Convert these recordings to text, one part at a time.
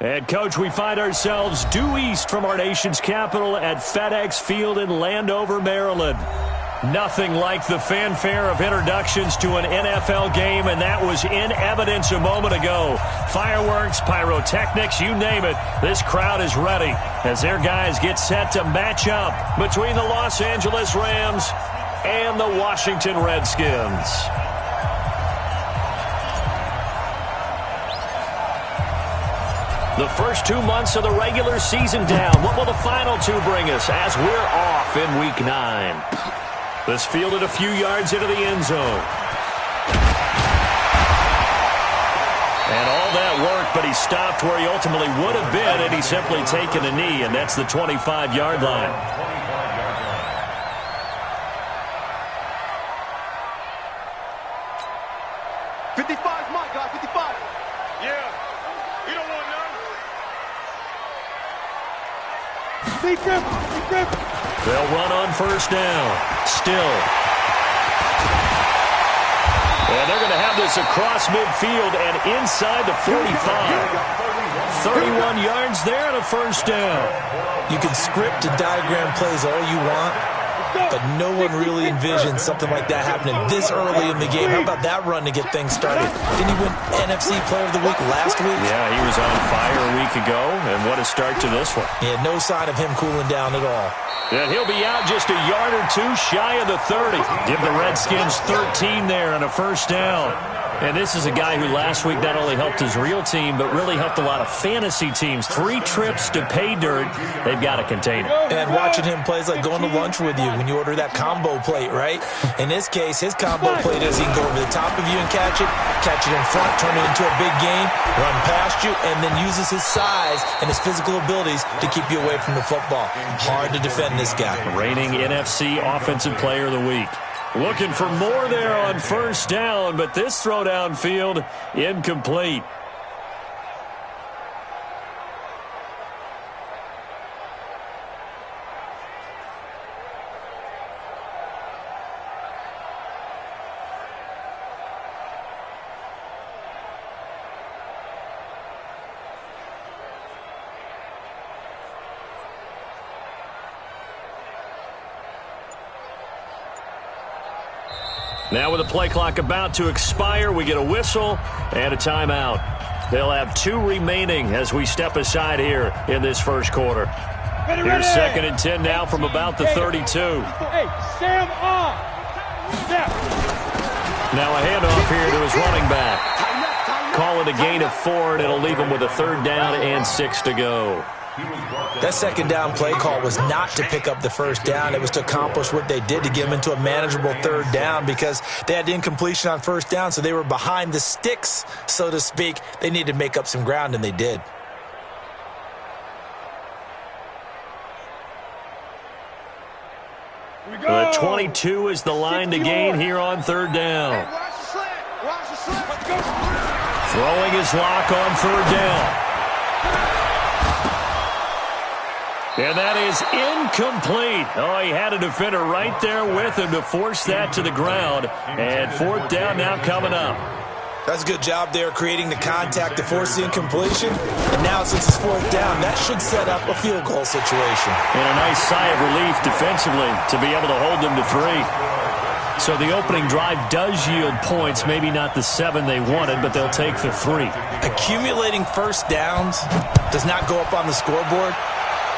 And, Coach, we find ourselves due east from our nation's capital at FedEx Field in Landover, Maryland. Nothing like the fanfare of introductions to an NFL game, and that was in evidence a moment ago. Fireworks, pyrotechnics, you name it. This crowd is ready as their guys get set to match up between the Los Angeles Rams and the Washington Redskins. The first 2 months of the regular season down. What will the final two bring us as we're off in Week 9? This fielded a few yards into the end zone. And all that work, but he stopped where he ultimately would have been, and he's simply taken a knee, and that's the 25-yard line. They'll run on first down. Still. And they're going to have this across midfield and inside the 45. 31 yards there and a first down. You can script and diagram plays all you want, but no one really envisioned something like that happening this early in the game. How about that run to get things started? Didn't he win NFC Player of the Week last week? Yeah, he was on fire a week ago, and what a start to this one. Yeah, no sign of him cooling down at all. And he'll be out just a yard or two shy of the 30. Give the Redskins 13 there and a first down. And this is a guy who last week not only helped his real team, but really helped a lot of fantasy teams. 3 trips to pay dirt. They've got to contain it. And watching him play is like going to lunch with you when you order that combo plate, right? In this case, his combo plate is he can go over the top of you and catch it in front, turn it into a big game, run past you, and then uses his size and his physical abilities to keep you away from the football. Hard to defend this guy. Reigning NFC Offensive Player of the Week. Looking for more there on first down, but this throw downfield incomplete. Now with the play clock about to expire, we get a whistle and a timeout. They'll have 2 remaining as we step aside here in this first quarter. Here's 2nd and 10 now from about the 32. Hey, Sam on. Now a handoff here to his running back. Call it a gain of 4, and it'll leave him with a 3rd down and 6 to go. That 2nd down play call was not to pick up the first down. It was to accomplish what they did to get them into a manageable 3rd down because they had incompletion on first down, so they were behind the sticks, so to speak. They needed to make up some ground, and they did. The 22 is the line to gain here on 3rd down. Throwing his lock on 3rd down. And that is incomplete. Oh, he had a defender right there with him to force that to the ground. And 4th down now coming up. That's a good job there creating the contact to force the incompletion. And now since it's 4th down, that should set up a field goal situation. And a nice sigh of relief defensively to be able to hold them to 3. So the opening drive does yield points, maybe not the 7 they wanted, but they'll take the 3. Accumulating first downs does not go up on the scoreboard,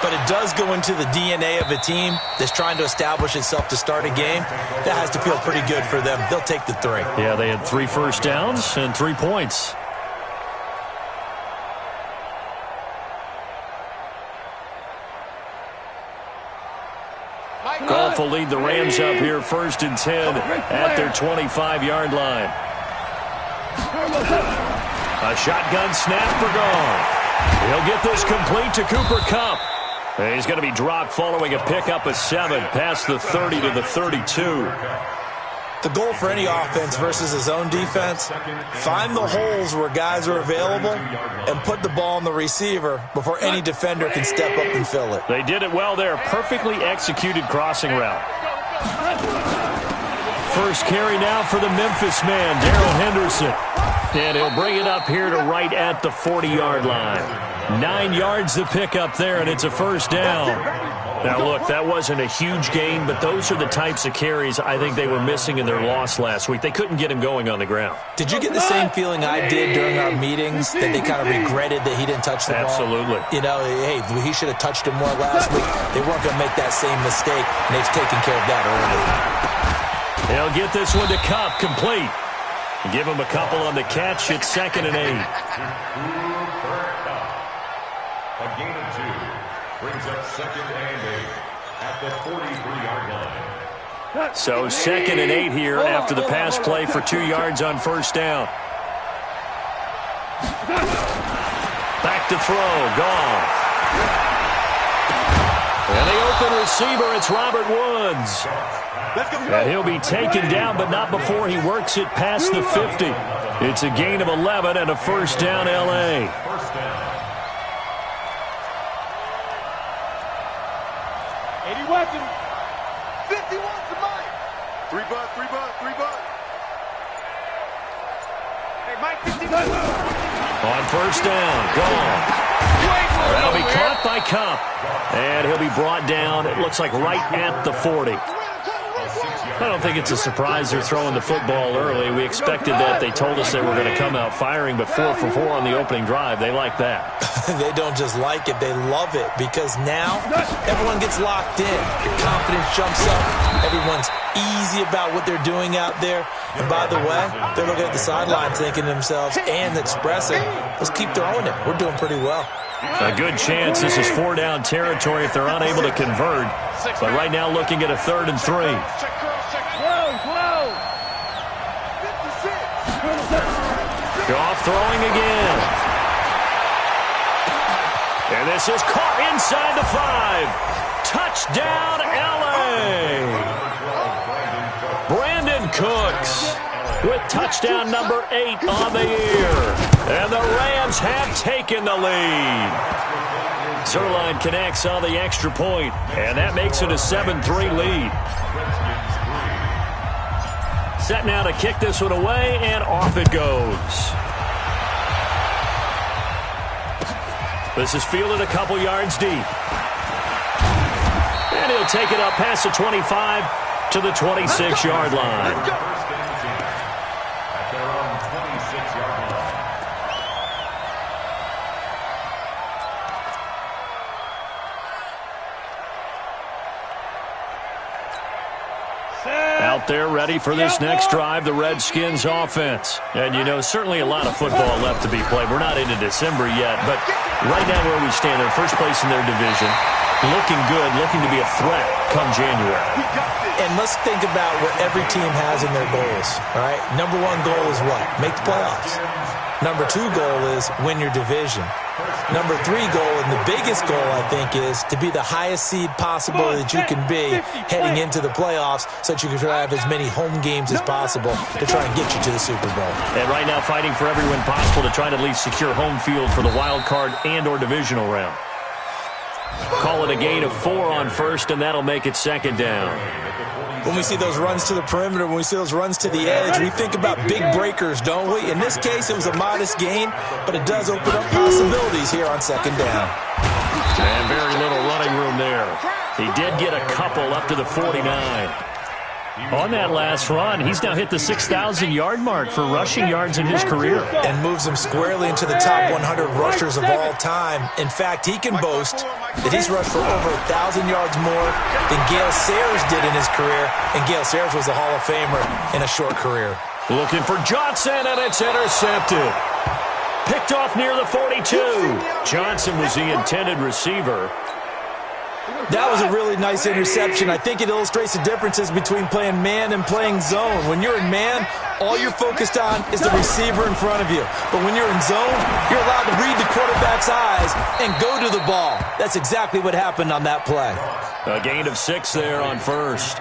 but it does go into the DNA of a team that's trying to establish itself to start a game. That has to feel pretty good for them. They'll take the 3. Yeah, they had 3 first downs and 3 points. Goff will lead the Rams up here 1st and 10 at their 25-yard line. A shotgun snap for Goff. He'll get this complete to Cooper Kupp. He's going to be dropped following a pickup of 7 past the 30 to the 32. The goal for any offense versus his own defense, find the holes where guys are available and put the ball on the receiver before any defender can step up and fill it. They did it well there. Perfectly executed crossing route. First carry now for the Memphis man, Darrell Henderson. And he'll bring it up here to right at the 40-yard line. 9 yards to pick up there, and it's a first down. Now, look, that wasn't a huge gain, but those are the types of carries I think they were missing in their loss last week. They couldn't get him going on the ground. Did you get the same feeling I did during our meetings, that they kind of regretted that he didn't touch the ball? Absolutely. You know, hey, he should have touched it more last week. They weren't going to make that same mistake, and they've taken care of that early. They'll get this one to Cup, complete. Give him a couple on the catch. It's 2nd and 8. A gain of 2 brings up 2nd and 8 at the 43-yard line. So 2nd and 8 here after the pass play for 2 yards on first down. Back to throw. Goff. And the open receiver, it's Robert Woods. And he'll be taken down, but not before he works it past the 50. It's a gain of 11 and a first down, L.A. Watson. 51 to Mike. 3 bucks. Hey, Mike, 51. On first down, Goff. That'll be caught by Cup. And he'll be brought down, it looks like right at the 40. I don't think it's a surprise they're throwing the football early. We expected that. They told us they were going to come out firing, but 4 for 4 on the opening drive. They like that. They don't just like it, they love it, because now everyone gets locked in. Your confidence jumps up. Everyone's easy about what they're doing out there. And by the way, they're looking at the sideline thinking to themselves and expressing, let's keep throwing it. We're doing pretty well. A good chance this is 4-down territory if they're unable to convert. But right now looking at a 3rd and 3. Goff throwing again. And this is caught inside the 5. Touchdown, L.A. Brandon Cooks with touchdown number 8 on the year. And the Rams have taken the lead. Zerline connects on the extra point, and that makes it a 7-3 lead. Set now to kick this one away, and off it goes. This is fielded a couple yards deep. And he'll take it up past the 25 to the 26-yard line. Out there ready for this next drive, the Redskins offense. And, you know, certainly a lot of football left to be played. We're not into December yet, but right now where we stand, they're first place in their division. Looking good, looking to be a threat come January. And let's think about what every team has in their goals, all right? Number 1 goal is what? Make the playoffs. Number 2 goal is win your division. Number 3 goal, and the biggest goal, I think, is to be the highest seed possible that you can be heading into the playoffs so that you can try to have as many home games as possible to try and get you to the Super Bowl. And right now fighting for every win possible to try to at least secure home field for the wild card and or divisional round. Call it a gain of 4 on first, and that'll make it 2nd down. When we see those runs to the perimeter, when we see those runs to the edge, we think about big breakers, don't we? In this case, it was a modest gain, but it does open up possibilities here on 2nd down. And very little running room there. He did get a couple up to the 49. On that last run, he's now hit the 6,000-yard mark for rushing yards in his career. And moves him squarely into the top 100 rushers of all time. In fact, he can boast that he's rushed for over 1,000 yards more than Gale Sayers did in his career. And Gale Sayers was a Hall of Famer in a short career. Looking for Johnson, and it's intercepted. Picked off near the 42. Johnson was the intended receiver. That was a really nice interception. I think it illustrates the differences between playing man and playing zone. When you're in man, all you're focused on is the receiver in front of you. But when you're in zone, you're allowed to read the quarterback's eyes and go to the ball. That's exactly what happened on that play. A gain of 6 there on first.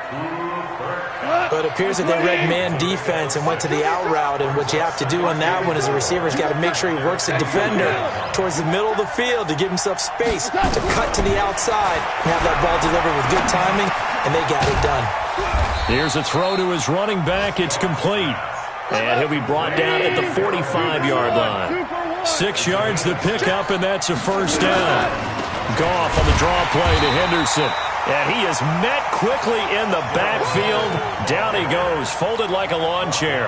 But it appears that they read man defense and went to the out route, and what you have to do on that one is the receiver's got to make sure he works the defender towards the middle of the field to give himself space to cut to the outside and have that ball delivered with good timing, and they got it done. Here's a throw to his running back. It's complete. And he'll be brought down at the 45-yard line. 6 yards to pick up, and that's a first down. Goff on the draw play to Henderson. And he is met quickly in the backfield. Down he goes, folded like a lawn chair.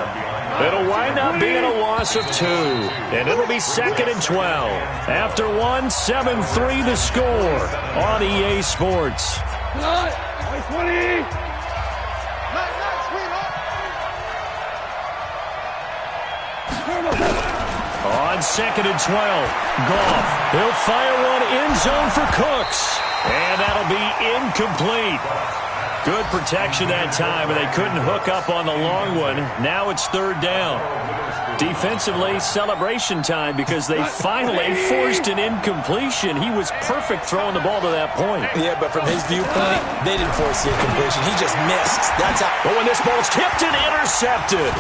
It'll wind up being a loss of 2. And it'll be 2nd and 12. After 1, 7-3 the score on EA Sports. On 2nd and 12, Goff. He'll fire one end zone for Cooks. And that'll be incomplete. Good protection that time, and they couldn't hook up on the long one. Now it's 3rd down. Defensively, celebration time because they finally forced an incompletion. He was perfect throwing the ball to that point. Yeah, but from his viewpoint, they didn't force the incompletion. He just missed. That's how. But when this ball's tipped and intercepted.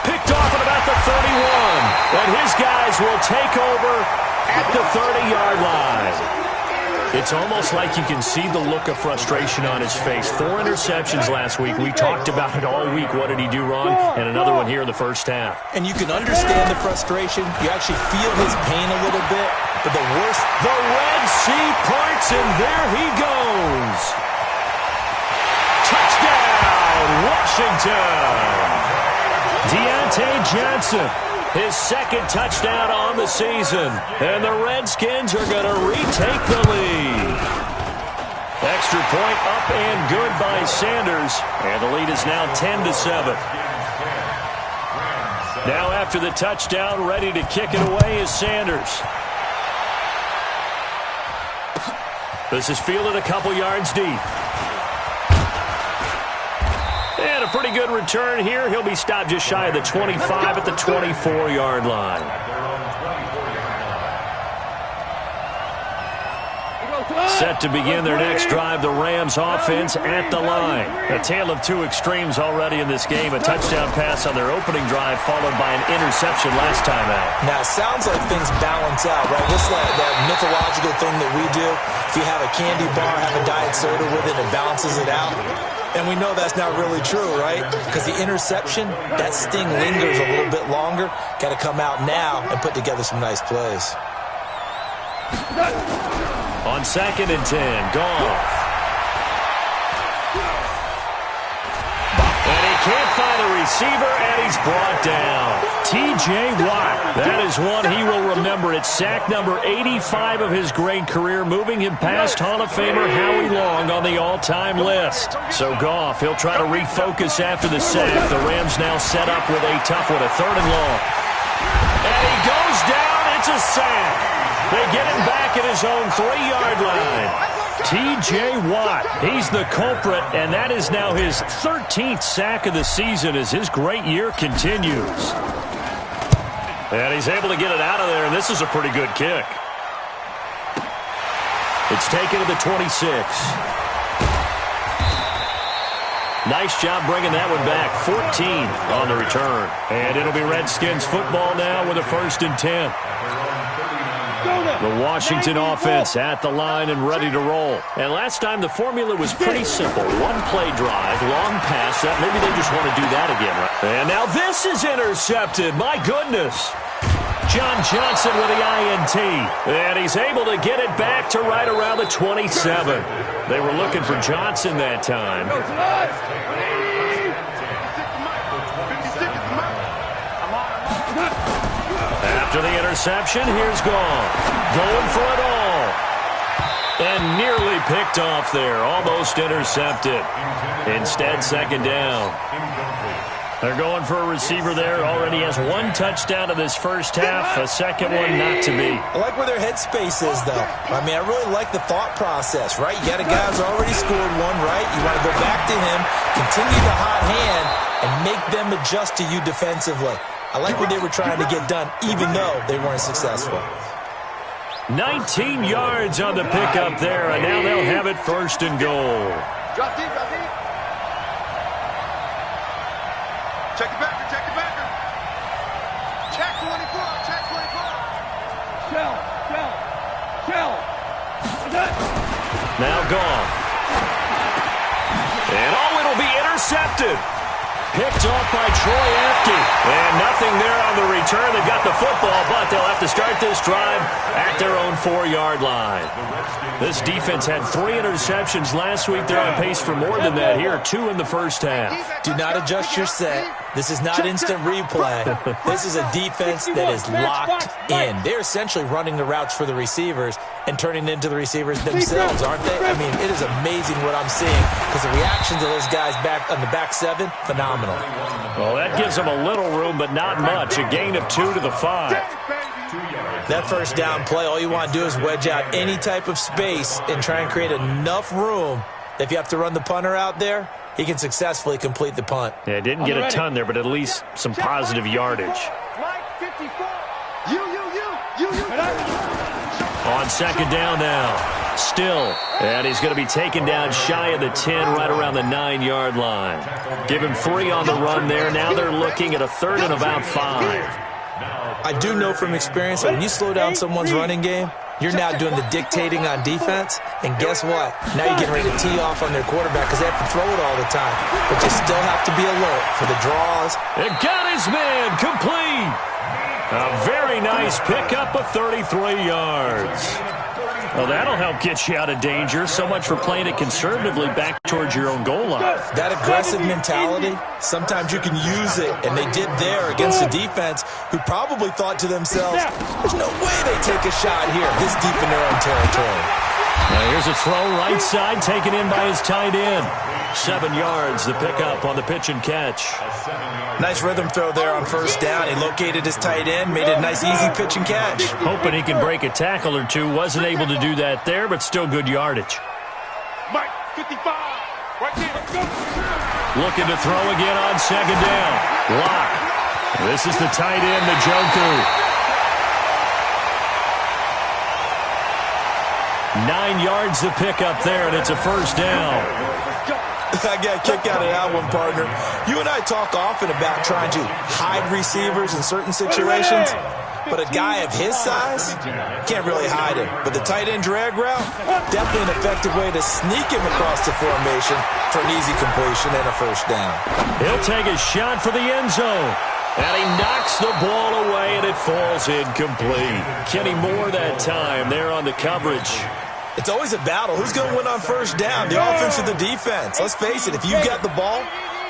Picked off at about the 31. And his guys will take over at the 30-yard line. It's almost like you can see the look of frustration on his face. 4 interceptions last week. We talked about it all week. What did he do wrong? And another one here in the first half. And you can understand the frustration. You actually feel his pain a little bit. But the worst... The Red Sea parts, and there he goes. Touchdown, Washington. Deontay Johnson. His 2nd touchdown on the season. And the Redskins are going to retake the lead. Extra point up and good by Sanders. And the lead is now 10-7. Now after the touchdown, ready to kick it away is Sanders. This is fielded a couple yards deep. And a pretty good return here. He'll be stopped just shy of the 25 at the 24-yard line. Set to begin their next drive, the Rams offense at the line. A tale of 2 extremes already in this game. A touchdown pass on their opening drive followed by an interception last time out. Now, it sounds like things balance out, right? What's that mythological thing that we do? If you have a candy bar, have a diet soda with it, it balances it out. And we know that's not really true, right? Because the interception, that sting lingers a little bit longer. Got to come out now and put together some nice plays. On 2nd and 10, Goff. And he can't find a receiver, and he's brought down. T.J. Watt. That is one he will remember. It's sack number 85 of his great career, moving him past Hall of Famer Howie Long on the all-time list. So Goff, he'll try to refocus after the sack. The Rams now set up with a tough one, a 3rd and long. And he goes down. It's a sack. They get him back at his own 3-yard line. T.J. Watt, he's the culprit, and that is now his 13th sack of the season as his great year continues. And he's able to get it out of there, and this is a pretty good kick. It's taken to the 26. Nice job bringing that one back. 14 on the return. And it'll be Redskins football now with a 1st and 10. The Washington offense at the line and ready to roll. And last time the formula was pretty simple. 1-play drive, long pass. That maybe they just want to do that again, right? And now this is intercepted. My goodness. John Johnson with the INT. And he's able to get it back to right around the 27. They were looking for Johnson that time. After the interception, here's Goff. Going for it all. And nearly picked off there. Almost intercepted. Instead, 2nd down. They're going for a receiver there. Already has 1 touchdown in this first half. A 2nd one not to be. I like where their headspace is, though. I mean, I really like the thought process, right? You got a guy who's already scored 1, right? You want to go back to him, continue the hot hand, and make them adjust to you defensively. I like what they were trying to get done, even though they weren't successful. 19 yards on the pickup there, and now they'll have it 1st and goal. Drop deep, drop deep. Check the backer, check the backer. Check 24, check 24. Shell. Now Goff. And it'll be intercepted. Picked off by Troy Apke. And nothing there on the return. They got the football, but they'll have to start this drive at their own 4-yard line. This defense had 3 interceptions last week. They're on pace for more than that here. 2 in the first half. Do not adjust your set. This is not instant replay. This is a defense that is locked in. They're essentially running the routes for the receivers and turning into the receivers themselves, aren't they? I mean, it is amazing what I'm seeing because the reactions of those guys back on the back 7, phenomenal. Well, that gives them a little room, but not much. A gain of 2 to the 5. That first down play, all you want to do is wedge out any type of space and try and create enough room. If you have to run the punter out there, he can successfully complete the punt. Yeah, didn't get a ton there, but at least some positive yardage. On second down now. Still. And he's going to be taken down shy of the 10, right around the 9-yard line. Give him 3 on the run there. Now they're looking at a 3rd and about 5. I do know from experience that when you slow down someone's running game, you're now doing the dictating on defense. And guess what? Now you're getting ready to tee off on their quarterback because they have to throw it all the time. But you still have to be alert for the draws. It got his man complete. A very nice pickup of 33 yards. Well, that'll help get you out of danger. So much for playing it conservatively back towards your own goal line. That aggressive mentality, sometimes you can use it, and they did there against a defense who probably thought to themselves, there's no way they take a shot here this deep in their own territory. Now here's a throw right side taken in by his tight end. 7 yards, the pickup on the pitch and catch. Nice rhythm throw there on first down. He located his tight end, made it a nice easy pitch and catch. Hoping he can break a tackle or two. Wasn't able to do that there, but still good yardage. Mike, 55. Right there, let's go. Looking to throw again on second down. Lock. This is the tight end, Njoku. 9 yards to pick up there, and it's a first down. I got a kick out of that one, partner. You and I talk often about trying to hide receivers in certain situations, but a guy of his size can't really hide him. But the tight end drag route, definitely an effective way to sneak him across the formation for an easy completion and a first down. He'll take a shot for the end zone. And he knocks the ball away, and it falls incomplete. Kenny Moore that time there on the coverage. It's always a battle. Who's going to win on first down, the offense or the defense? Let's face it, if you got the ball,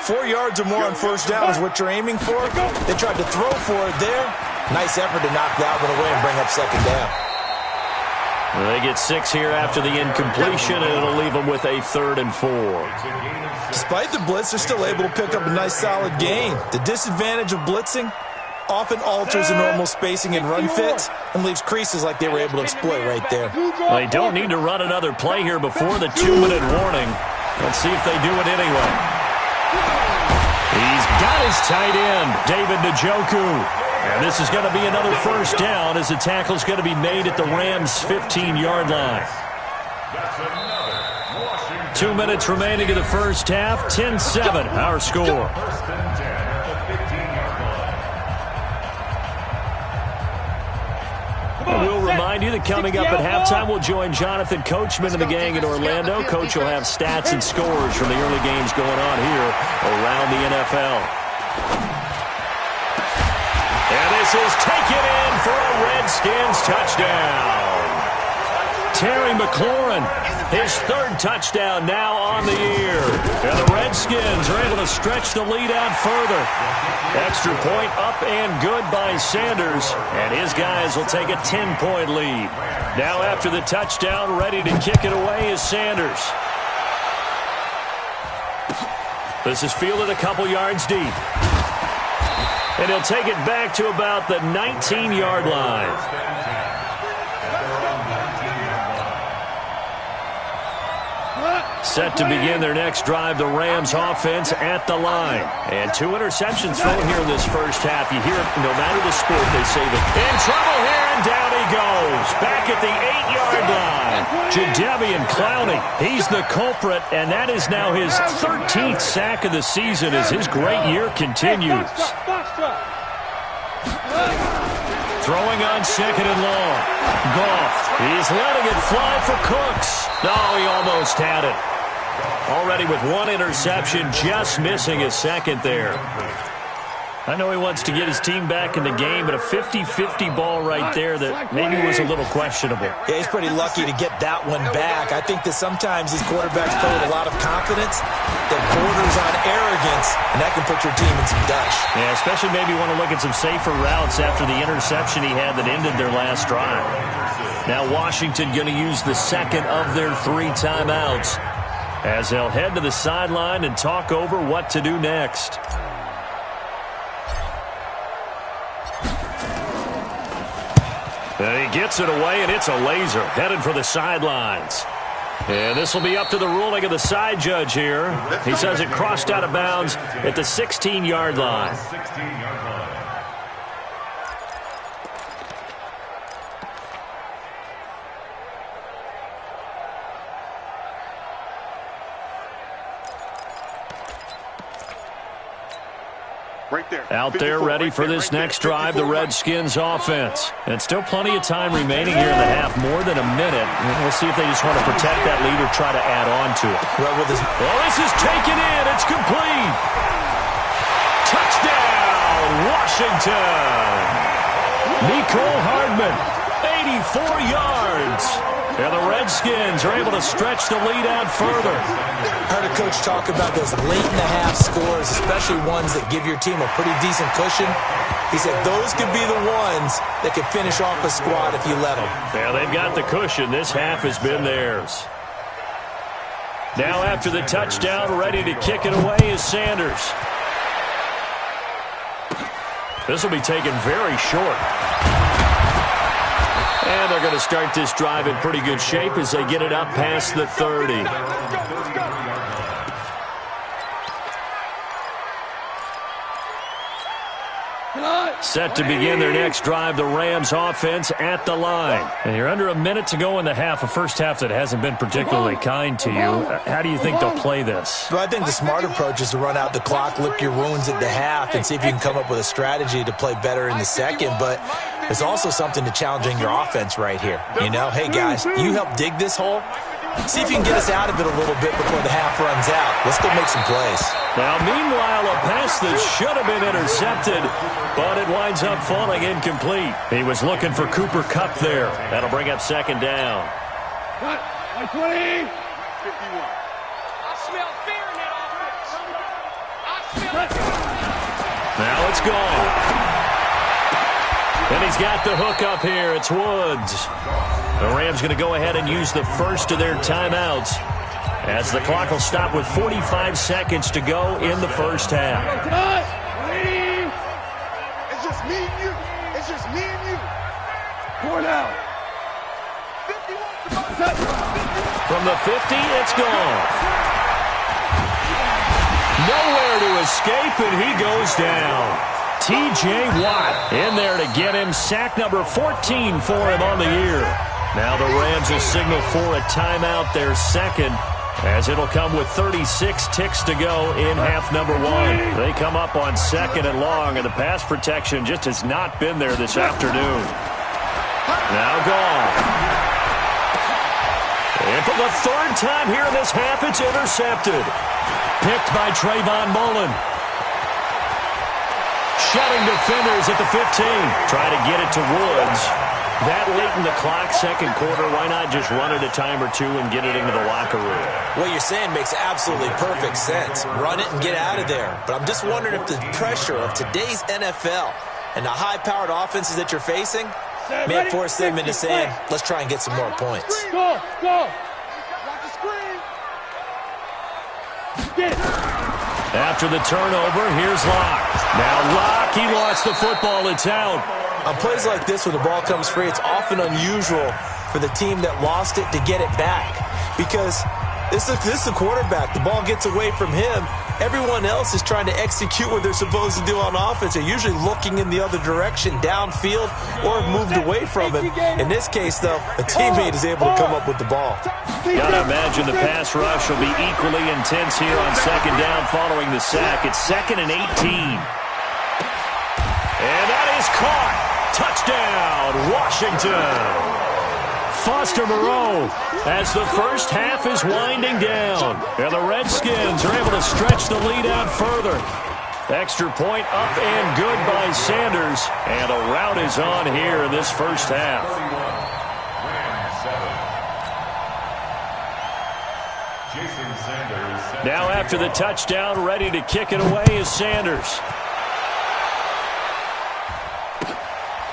4 yards or more on first down is what you're aiming for. They tried to throw for it there. Nice effort to knock that one away and bring up second down. Well, they get 6 here after the incompletion, and it'll leave them with a 3rd and 4. Despite the blitz, they're still able to pick up a nice solid gain. The disadvantage of blitzing often alters the normal spacing and run fits and leaves creases like they were able to exploit right there. They don't need to run another play here before the 2-minute warning. Let's see if they do it anyway. He's got his tight end, David Njoku. And this is going to be another first down as the tackle's going to be made at the Rams' 15-yard line. 2 minutes remaining in the first half. 10-7, our score. We'll remind you that coming up at halftime, we'll join Jonathan Coachman and the gang in Orlando. Coach will have stats and scores from the early games going on here around the NFL. And this is taken in for a Redskins touchdown. Terry McLaurin, his 3rd touchdown now on the year. And the Redskins are able to stretch the lead out further. Extra point up and good by Sanders. And his guys will take a 10-point lead. Now after the touchdown, ready to kick it away is Sanders. This is fielded a couple yards deep. And he'll take it back to about the 19-yard line. Set to begin their next drive, the Rams offense at the line. And 2 interceptions thrown here in this first half. You hear it, no matter the sport, they say that. In trouble here, and down he goes. Back at the 8-yard line. Jadeveon Clowney, he's the culprit, and that is now his 13th sack of the season as his great year continues. Throwing on second and long. Goff, he's letting it fly for Cooks. No, he almost had it. Already with one interception, just missing his second there. I know he wants to get his team back in the game, but a 50-50 ball right there that maybe was a little questionable. Yeah, he's pretty lucky to get that one back. I think that sometimes these quarterbacks play with a lot of confidence that borders on arrogance, and that can put your team in some dust. Yeah, especially maybe want to look at some safer routes after the interception he had that ended their last drive. Now Washington going to use the second of their 3 timeouts as they'll head to the sideline and talk over what to do next. And he gets it away, and it's a laser headed for the sidelines. And this will be up to the ruling of the side judge here. He says it crossed out of bounds at the 16-yard line. Out there ready for this next drive, the Redskins offense. And still plenty of time remaining here in the half, more than a minute. We'll see if they just want to protect that lead or try to add on to it. Well, this is taken in. It's complete. Touchdown, Washington. Nicole Hardman, 84 yards. And the Redskins are able to stretch the lead out further. I heard a coach talk about those late-in-the-half scores, especially ones that give your team a pretty decent cushion. He said those could be the ones that could finish off a squad if you let them. Yeah, they've got the cushion. This half has been theirs. Now after the touchdown, ready to kick it away is Sanders. This will be taken very short. And they're going to start this drive in pretty good shape as they get it up past the 30. Set to begin their next drive, the Rams offense at the line. And you're under a minute to go in the half, a first half that hasn't been particularly kind to you. How do you think they'll play this? Well, I think the smart approach is to run out the clock, lick your wounds at the half, and see if you can come up with a strategy to play better in the second. But there's also something to challenging your offense right here. You know, hey, guys, you help dig this hole. See if you can get us out of it a little bit before the half runs out. Let's go make some plays. Now, meanwhile, a pass that should have been intercepted, but it winds up falling incomplete. He was looking for Cooper Kupp there. That'll bring up second down. Cut. 20. 51. I smell fear in that offense. I smell Now it's gone. And he's got the hook up here. It's Woods. The Rams going to go ahead and use the first of their timeouts as the clock will stop with 45 seconds to go in the first half. It's just me and you. It's just me and you. Going out. 51. From the 50, it's gone. Nowhere to escape, and he goes down. T.J. Watt in there to get him. Sack number 14 for him on the year. Now the Rams will signal for a timeout, their second, as it'll come with 36 ticks to go in half number 1. They come up on second and long, and the pass protection just has not been there this afternoon. Now gone. And for the third time here in this half, it's intercepted. Picked by Trayvon Mullen. Shutting defenders at the 15. Try to get it to Woods. That late in the clock, second quarter, why not just run it a time or two and get it into the locker room? What you're saying makes absolutely perfect sense. Run it and get out of there. But I'm just wondering if the pressure of today's NFL and the high-powered offenses that you're facing may force them into saying, let's try and get some more points. Go. Watch the screen. Get it. After the turnover, here's Locke. Now Locke, he lost the football. It's out. On plays like this, when the ball comes free, it's often unusual for the team that lost it to get it back. Because this is the quarterback. The ball gets away from him. Everyone else is trying to execute what they're supposed to do on offense. They're usually looking in the other direction, downfield, or have moved away from him. In this case, though, a teammate is able to come up with the ball. Gotta imagine the pass rush will be equally intense here on second down following the sack. It's 2nd and 18. And that is caught. Touchdown, Washington. Foster Moreau as the first half is winding down. And the Redskins are able to stretch the lead out further. Extra point up and good by Sanders. And a rout is on here in this first half. Now after the touchdown, ready to kick it away is Sanders.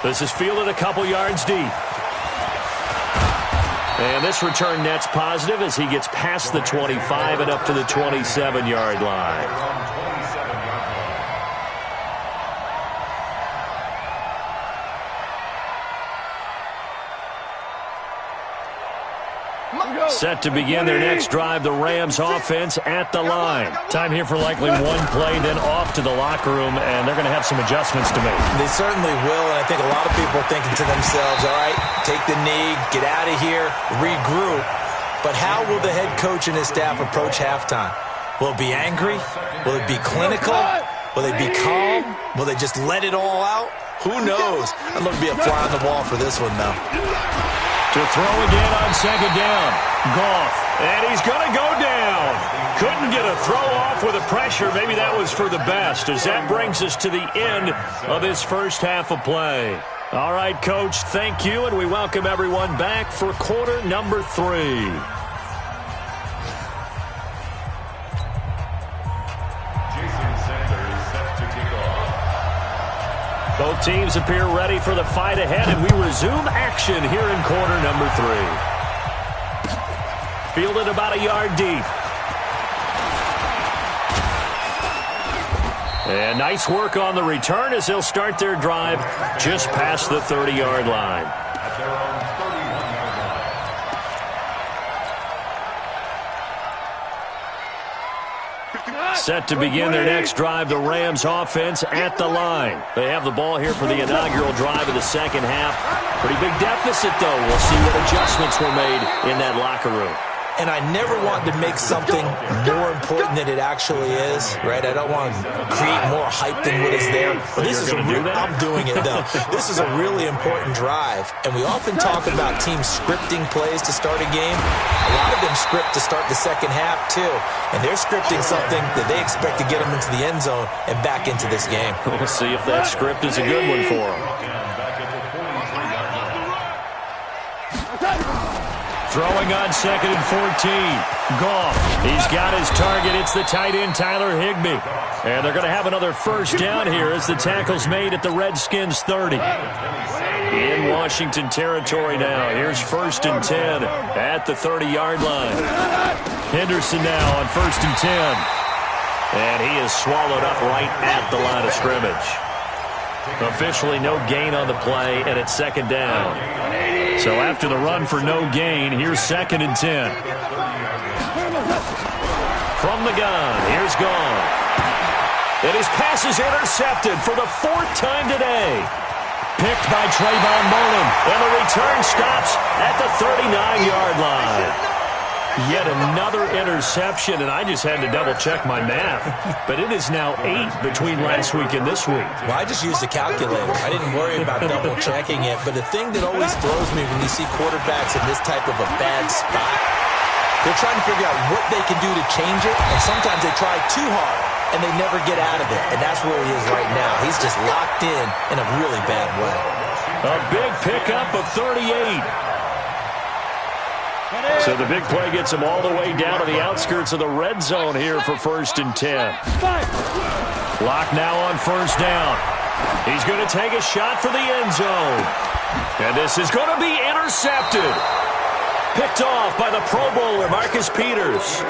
This is fielded a couple yards deep. And this return net's positive as he gets past the 25 and up to the 27-yard line. Set to begin their next drive, the Rams offense at the line. Time here for likely one play, then off to the locker room, and they're going to have some adjustments to make. They certainly will, and I think a lot of people are thinking to themselves, all right, take the knee, get out of here, regroup. But how will the head coach and his staff approach halftime? Will it be angry? Will it be clinical? Will they be calm? Will they just let it all out? Who knows? I'd love to be a fly on the wall for this one, though. To throw again on second down. Goff, and he's going to go down. Couldn't get a throw off with the pressure. Maybe that was for the best, as that brings us to the end of this first half of play. All right, Coach, thank you, and we welcome everyone back for quarter number 3. Both teams appear ready for the fight ahead, and we resume action here in quarter number 3. Fielded about a yard deep. And nice work on the return as they'll start their drive just past the 30-yard line. At their own 31-yard line. Set to begin their next drive, the Rams offense at the line. They have the ball here for the inaugural drive of the second half. Pretty big deficit, though. We'll see what adjustments were made in that locker room. And I never want to make something more important than it actually is, right? I don't want to create more hype than what is there. But this is I'm doing it, though. This is a really important drive. And we often talk about teams scripting plays to start a game. A lot of them script to start the second half, too. And they're scripting something that they expect to get them into the end zone and back into this game. We'll see if that script is a good one for them. Throwing on second and 14. Goff. He's got his target. It's the tight end, Tyler Higbee. And they're going to have another first down here as the tackle's made at the Redskins 30. In Washington territory now. Here's first and 10 at the 30-yard line. Henderson now on first and 10. And he is swallowed up right at the line of scrimmage. Officially no gain on the play, and it's second down. So after the run for no gain, here's second and 10. From the gun, here's Goff. And his pass is intercepted for the 4th time today. Picked by Trayvon Mullen, and the return stops at the 39-yard line. Yet another interception, and I just had to double-check my math. But it is now 8 between last week and this week. Well, I just used a calculator. I didn't worry about double-checking it. But the thing that always throws me when you see quarterbacks in this type of a bad spot, they're trying to figure out what they can do to change it, and sometimes they try too hard, and they never get out of it. And that's where he is right now. He's just locked in a really bad way. A big pickup of 38. So the big play gets him all the way down to the outskirts of the red zone here for first and 10. Lock now on first down. He's going to take a shot for the end zone. And this is going to be intercepted. Picked off by the Pro Bowler, Marcus Peters.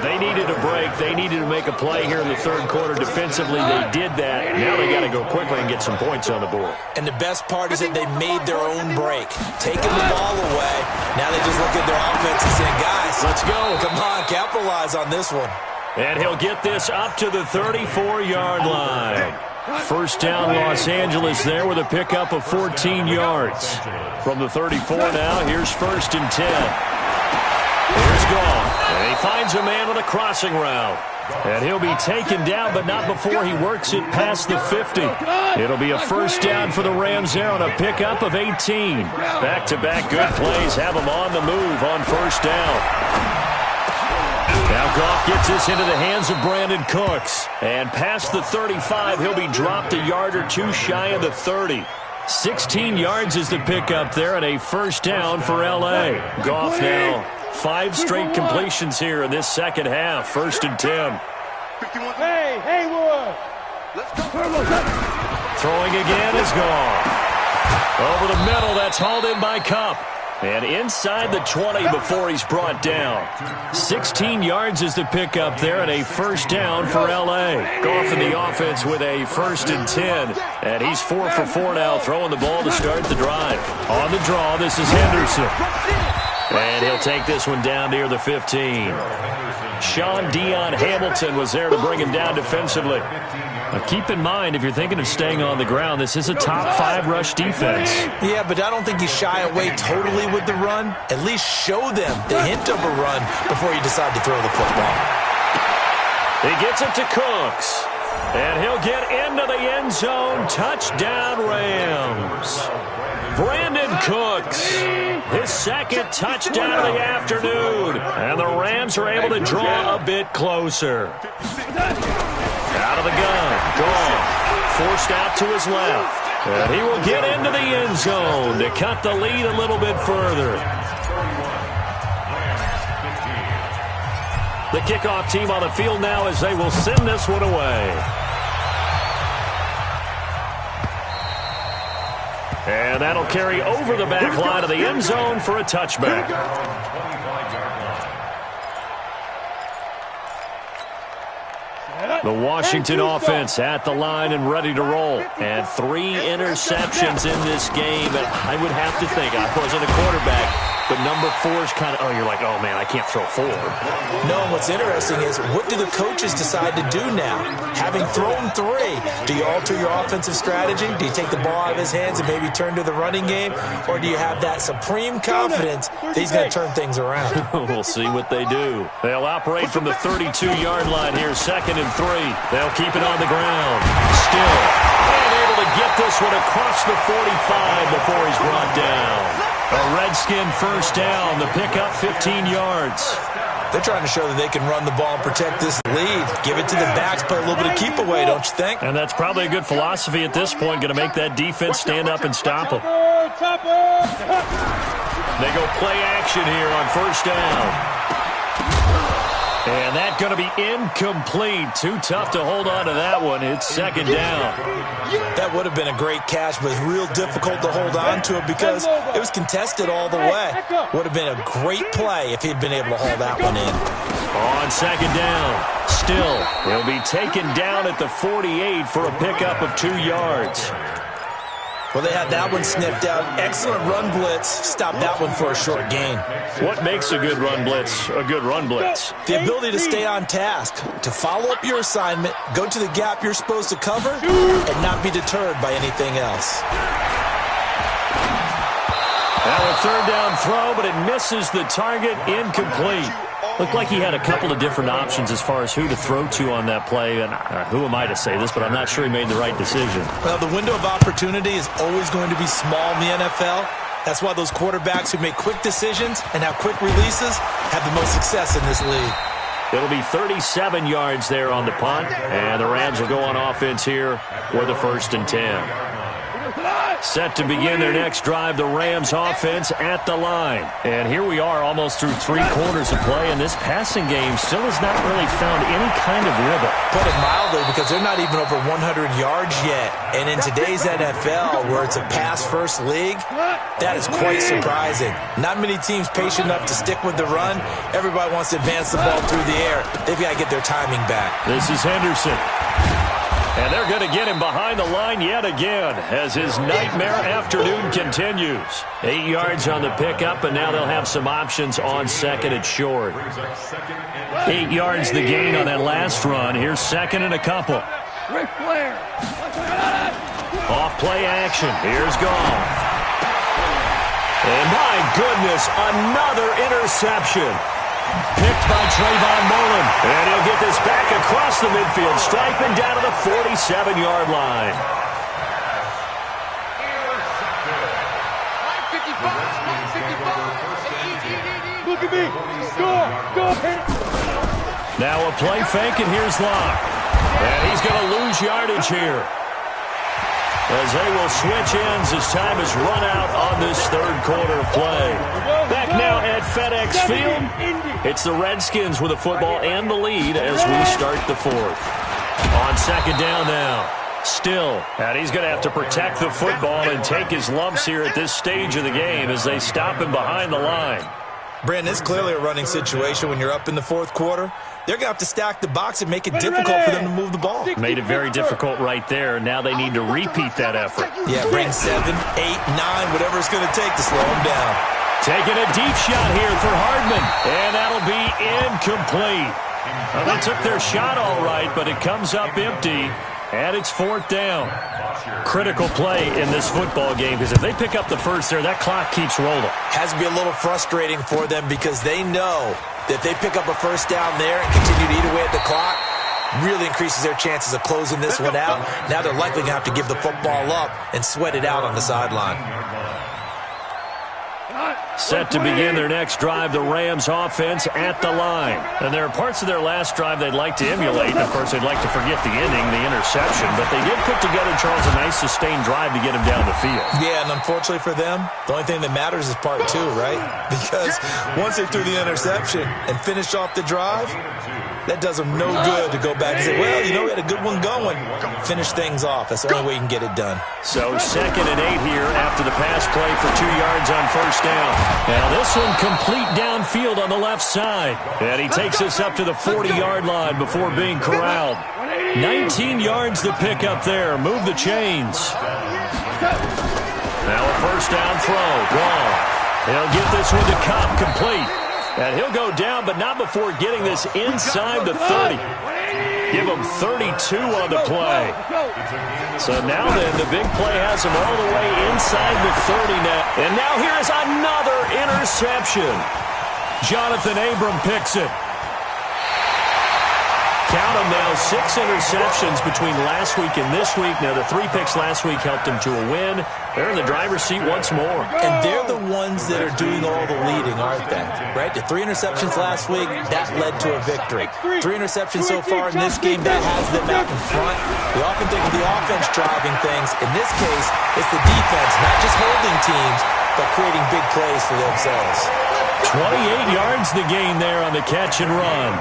They needed a break. They needed to make a play here in the third quarter. Defensively, they did that. Now they got to go quickly and get some points on the board. And the best part is that they made their own break. Taking the ball away. Now they just look at their offense and say, guys, let's go. Come on, capitalize on this one. And he'll get this up to the 34-yard line. First down, Los Angeles there with a pickup of 14 yards. From the 34 now, here's first and 10. Here's Goff. And he finds a man on a crossing route. And he'll be taken down, but not before he works it past the 50. It'll be a first down for the Rams there on a pickup of 18. Back-to-back good plays have him on the move on first down. Now Goff gets this into the hands of Brandon Cooks. And past the 35, he'll be dropped a yard or two shy of the 30. 16 yards is the pickup there, and a first down for L.A. Goff now 5 straight completions here in this second half. 1st and 10. Hey, Haywood! Let's go. Throwing again is gone. Over the middle, that's hauled in by Kupp. And inside the 20 before he's brought down. 16 yards is the pickup there, and a first down for L.A. Goff in the offense with a 1st and 10. And he's 4 for 4 now, throwing the ball to start the drive. On the draw, this is Henderson. And he'll take this one down near the 15. Sean Dion Hamilton was there to bring him down defensively. Now keep in mind, if you're thinking of staying on the ground, this is a top 5 rush defense. Yeah, but I don't think you shy away totally with the run. At least show them the hint of a run before you decide to throw the football. He gets it to Cooks. And he'll get into the end zone. Touchdown, Rams. Brandon Cooks, his 2nd touchdown of the afternoon. And the Rams are able to draw a bit closer. Out of the gun, Goff, forced out to his left. And he will get into the end zone to cut the lead a little bit further. The kickoff team on the field now as they will send this one away. And that'll carry over the back line of the end zone for a touchback. The Washington offense at the line and ready to roll. And 3 interceptions in this game. And I would have to think, I wasn't a quarterback, but number 4 is kind of, you're like, oh, man, I can't throw 4. No, and what's interesting is, what do the coaches decide to do now? Having thrown 3, do you alter your offensive strategy? Do you take the ball out of his hands and maybe turn to the running game? Or do you have that supreme confidence that he's going to turn things around? We'll see what they do. They'll operate from the 32-yard line here, 2nd and 3. They'll keep it on the ground. Still, and able to get this one across the 45 before he's brought down. A Redskin first down. The pickup 15 yards. They're trying to show that they can run the ball and protect this lead. Give it to the backs, play a little bit of keep away, don't you think? And that's probably a good philosophy at this point. Going to make that defense stand up and stop them. They go play action here on first down. And that's going to be incomplete. Too tough to hold on to that one. It's 2nd down. That would have been a great catch, but real difficult to hold on to it because it was contested all the way. Would have been a great play if he'd been able to hold that one in. On 2nd down. Still, he'll be taken down at the 48 for a pickup of 2 yards. Well, they had that one sniffed out. Excellent run blitz. Stop that one for a short gain. What makes a good run blitz a good run blitz? The ability to stay on task, to follow up your assignment, go to the gap you're supposed to cover, and not be deterred by anything else. Now a 3rd down throw, but it misses the target. Incomplete. Looked like he had a couple of different options as far as who to throw to on that play. And who am I to say this, but I'm not sure he made the right decision. Well, the window of opportunity is always going to be small in the NFL. That's why those quarterbacks who make quick decisions and have quick releases have the most success in this league. It'll be 37 yards there on the punt. And the Rams will go on offense here with a 1st and 10. Set to begin their next drive, the Rams offense at the line. And here we are almost through 3 quarters of play, and this passing game still has not really found any kind of rhythm. Put it mildly, because they're not even over 100 yards yet. And in today's NFL, where it's a pass-first league, that is quite surprising. Not many teams patient enough to stick with the run. Everybody wants to advance the ball through the air. They've got to get their timing back. This is Henderson. And they're going to get him behind the line yet again as his nightmare afternoon continues. 8 yards on the pickup, and now they'll have some options on 2nd and short. 8 yards the gain on that last run. Here's 2nd and a couple. Off play action. Here's Goff. And my goodness, another interception. Picked by Trayvon Mullen. And he'll get this back across the midfield stripe and down to the 47-yard line. Look at me. Score. Go. Now a play fake, and here's Locke. And he's going to lose yardage here, as they will switch ends as time has run out on this third quarter of play. Back now at FedEx Field, it's the Redskins with the football and the lead as we start the fourth. On second down now, Still, and he's going to have to protect the football and take his lumps here at this stage of the game as they stop him behind the line. Brandon, it's clearly a running situation when you're up in the fourth quarter. They're going to have to stack the box and make it difficult for them to move the ball. Made it very difficult right there. Now they need to repeat that effort. Yeah, bring 7, 8, 9, whatever it's going to take to slow them down. Taking a deep shot here for Hardman, and that'll be incomplete. Well, they took their shot all right, but it comes up empty, and it's fourth down. Critical play in this football game, because if they pick up the first there, that clock keeps rolling. Has to be a little frustrating for them because they know that if they pick up a first down there and continue to eat away at the clock, really increases their chances of closing this one out. Now they're likely going to have to give the football up and sweat it out on the sideline. Set to begin their next drive, the Rams offense at the line. And there are parts of their last drive they'd like to emulate. And, of course, they'd like to forget the ending, the interception. But they did put together, Charles, a nice sustained drive to get him down the field. Yeah, and unfortunately for them, the only thing that matters is part two, right? Because once they threw the interception and finished off the drive, that does them no good to go back and say, well, you know, we had a good one going. Finish things off. That's the only way you can get it done. So 2nd and 8 here after the pass play for 2 yards on first down. Now this one complete downfield on the left side. And he takes us up to the 40-yard line before being corralled. 19 yards to pick up there. Move the chains. Now a first down throw. Wrong. He'll get this one to Cobb complete. And he'll go down, but not before getting this inside the 30. Give him 32 on the play. So now then, the big play has him all the way inside the 30 now. And now here is another interception. Jonathan Abram picks it. Count them now, 6 interceptions between last week and this week. Now, the 3 picks last week helped him to a win. They're in the driver's seat once more. And they're the ones that are doing all the leading, aren't they? Right? The 3 interceptions last week, that led to a victory. 3 interceptions so far in this game, that has them out in front. We often think of the offense driving things. In this case, it's the defense, not just holding teams, but creating big plays for themselves. 28 yards the gain there on the catch and run.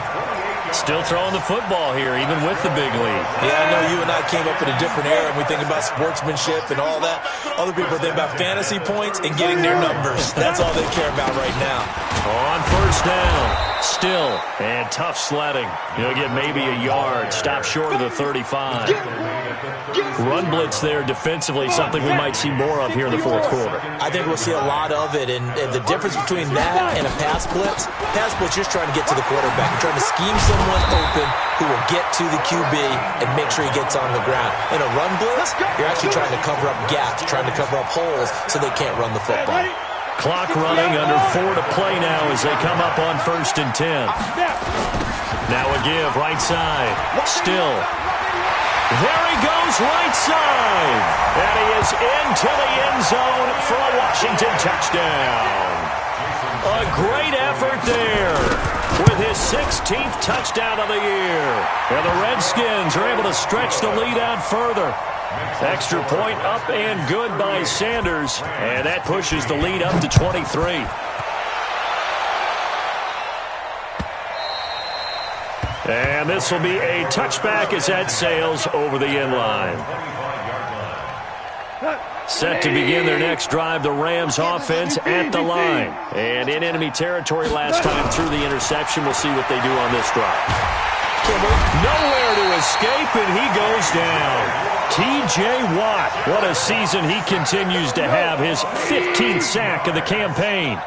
Still throwing the football here, even with the big lead. Yeah, I know you and I came up in a different era, and we think about sportsmanship and all that. Other people think about fantasy points and getting their numbers. That's all they care about right now. On first down, still, and tough sledding. He'll get maybe a yard, stop short of the 35. Run blitz there defensively, something we might see more of here in the fourth quarter. I think we'll see a lot of it, and the difference between that and a pass blitz, you're just trying to get to the quarterback. You're trying to scheme someone open who will get to the QB and make sure he gets on the ground. In a run blitz, you're actually trying to cover up gaps, trying to cover up holes so they can't run the football. Clock running, under 4 to play now as they come up on 1st and 10. Now a give, right side, still. There he goes, right side. And he is into the end zone for a Washington touchdown. A great effort there with his 16th touchdown of the year. And the Redskins are able to stretch the lead out further. Extra point up and good by Sanders. And that pushes the lead up to 23. And this will be a touchback as that sails over the end line. Set to begin their next drive, the Rams offense at the line. And in enemy territory last time through the interception. We'll see what they do on this drive. Nowhere to escape, and he goes down. T.J. Watt, what a season he continues to have. His 15th sack of the campaign.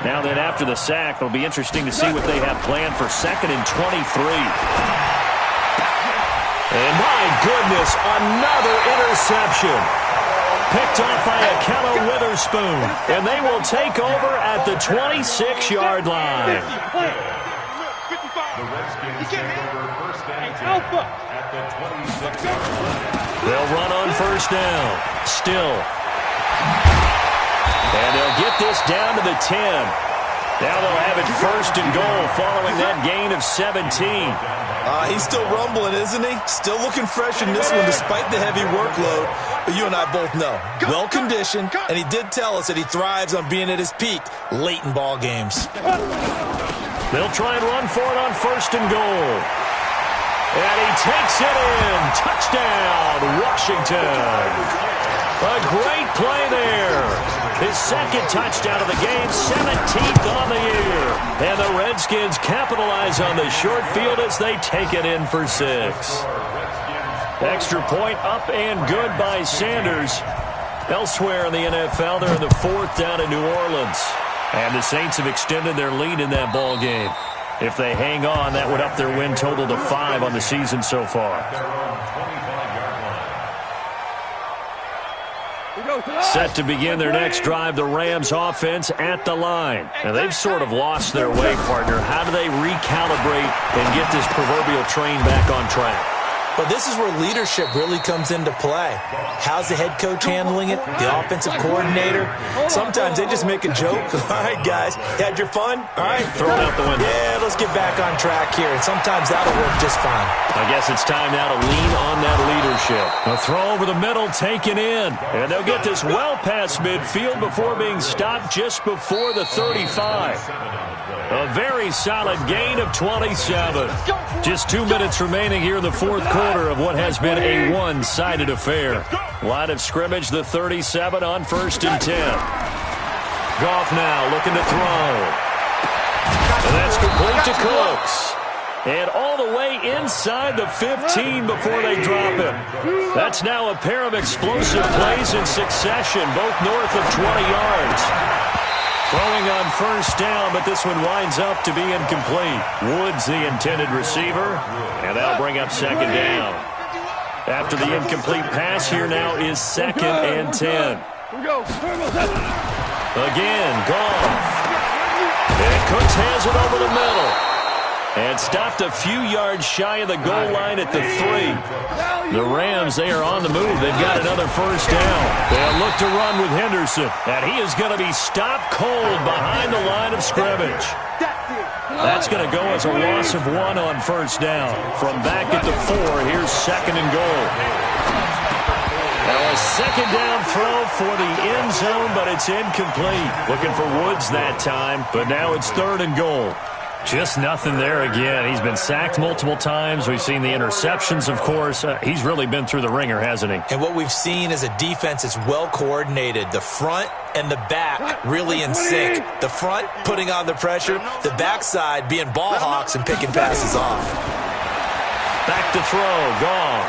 Now then, after the sack, it'll be interesting to see what they have planned for 2nd and 23. And my goodness, another interception. picked off by Akello Witherspoon, and they will take over at the 26-yard line. The Redskins take over first and 10 at the 26-yard line. They'll run on first down. Still. And they'll get this down to the 10. Now they'll have it first and goal following that gain of 17. He's still rumbling, isn't he? Still looking fresh in this one despite the heavy workload. But you and I both know, well-conditioned, and he did tell us that he thrives on being at his peak late in ball games. They'll try and run for it on first and goal. And he takes it in. Touchdown, Washington. A great play there. His second touchdown of the game, 17th on the year. And the Redskins capitalize on the short field as they take it in for 6. Extra point up and good by Sanders. Elsewhere in the NFL, they're in the 4th down in New Orleans. And the Saints have extended their lead in that ball game. If they hang on, that would up their win total to 5 on the season so far. Set to begin their next drive, the Rams offense at the line. Now, they've sort of lost their way, partner. How do they recalibrate and get this proverbial train back on track? But this is where leadership really comes into play. How's the head coach handling it? The offensive coordinator? Sometimes they just make a joke. All right, guys, you had your fun? All right, throw it out the window. Yeah, let's get back on track here. And sometimes that'll work just fine. I guess it's time now to lean on that leadership. A throw over the middle taken in. And they'll get this well past midfield before being stopped just before the 35. A very solid gain of 27. Just 2 minutes remaining here in the 4th quarter of what has been a one-sided affair. Line of scrimmage, the 37 on first and 10. Goff now looking to throw. And that's complete to Cooks. And all the way inside the 15 before they drop him. That's now a pair of explosive plays in succession, both north of 20 yards. Throwing on first down, but this one winds up to be incomplete. Woods the intended receiver, and that'll bring up second down. After the incomplete pass, here now is 2nd and 10. Again, Goff. And Cooks has it over the middle. And stopped a few yards shy of the goal line at the 3. The Rams, they are on the move. They've got another first down. They'll look to run with Henderson. And he is going to be stopped cold behind the line of scrimmage. That's going to go as a loss of 1 on first down. From back at the 4, here's 2nd and goal. Now a second down throw for the end zone, but it's incomplete. Looking for Woods that time, but now it's 3rd and goal. Just nothing there again. He's been sacked multiple times. We've seen the interceptions, of course. He's really been through the ringer, hasn't he? And what we've seen is a defense that's well coordinated. The front and the back really in sync. The front putting on the pressure. The backside being ball hawks and picking passes off. Back to throw. Gone.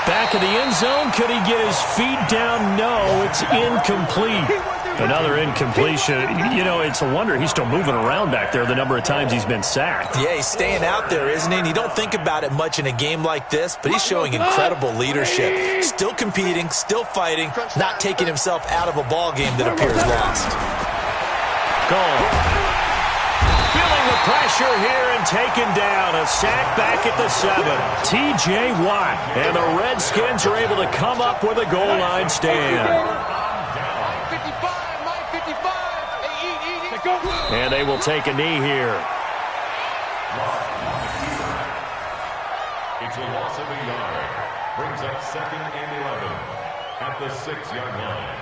Back of the end zone. Could he get his feet down? No, it's incomplete. Another incompletion. You know, it's a wonder he's still moving around back there the number of times he's been sacked. Yeah, he's staying out there, isn't he? And you don't think about it much in a game like this, but he's showing incredible leadership. Still competing, still fighting, not taking himself out of a ball game that appears lost. Gone. Feeling the pressure here and taken down. A sack back at the 7. T.J. Watt. And the Redskins are able to come up with a goal line stand. And they will take a knee here. It's a loss of a yard. Brings up 2nd and 11 at the 6-yard line.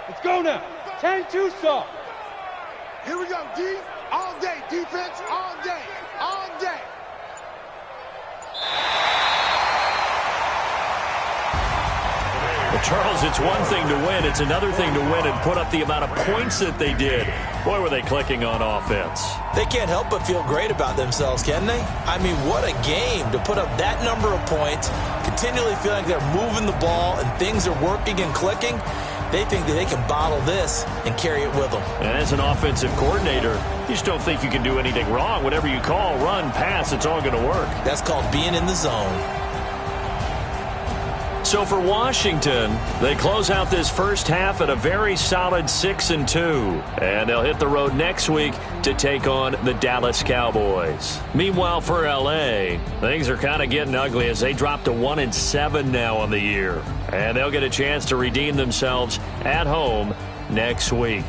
Let's go now. 10-2 stop. Here we go, D. All day. Defense all day. All day. Well, Charles, it's one thing to win. It's another thing to win and put up the amount of points that they did. Boy, were they clicking on offense. They can't help but feel great about themselves, can they? I mean, what a game to put up that number of points, continually feeling like they're moving the ball and things are working and clicking. They think that they can bottle this and carry it with them. And as an offensive coordinator, you just don't think you can do anything wrong. Whatever you call, run, pass, it's all going to work. That's called being in the zone. So for Washington, they close out this first half at a very solid 6-2. And they'll hit the road next week to take on the Dallas Cowboys. Meanwhile, for L.A., things are kind of getting ugly as they drop to 1-7 now on the year. And they'll get a chance to redeem themselves at home next week.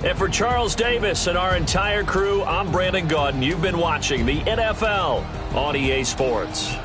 And for Charles Davis and our entire crew, I'm Brandon Gaudin. You've been watching the NFL on EA Sports.